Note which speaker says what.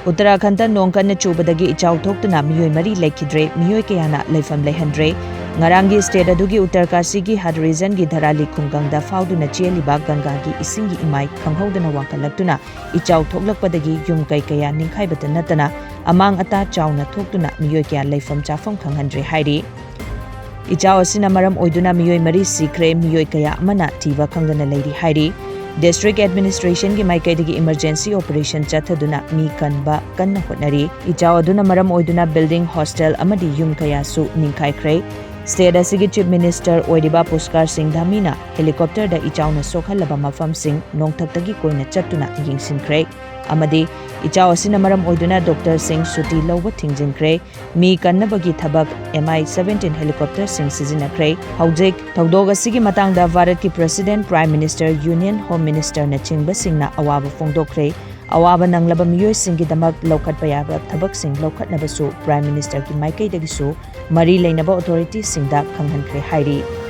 Speaker 1: Uttarakhand nong kanna chubadagi echao thoktuna Meeyoi mari leikhidre Meeyoi kayana leipham leihandre ngarangi state adugi Uttarakhand gi had region gi dharali khungangda fauduna cheliba ganga gi isingi imai khanghodana wankalaktuna echao thoklakpadagi yum kai kaya ningkhaibata natana amang ata chauna thoktuna Meeyoi kaya leipham chafam khanghandre hairi echao asina maram oiduna Meeyoi mari sikre Meeyoi kaya amana thiba khangdana leiri hairi District Administration की माइकैदगी emergency operation chathaduna mi kanba kanna hotnari echao aduna maram oiduna building hostel amadi yum kaya su ningkhaikhre state asigi chief minister oidiba Puskar Singh Dhamina helicopter da echao na sokhalaba mafam sing nongthaktagi koina chatuna yingsinkhre amadi echao asina maram oiduna Dr Singh Suti lawba thingjinkre mi kannabagi thabak Mi-17 helicopter sing sizinakre haujik thodog asigi matangda Bharat ki president prime minister union home minister na chingba singna awaba fongdokre awaba nanglaba Meeyoi singgi damak lokhatpa yaba thabak sing lokhatnabasu prime minister ki maikaidagi su mari leinaba authority singda khanghankre hairi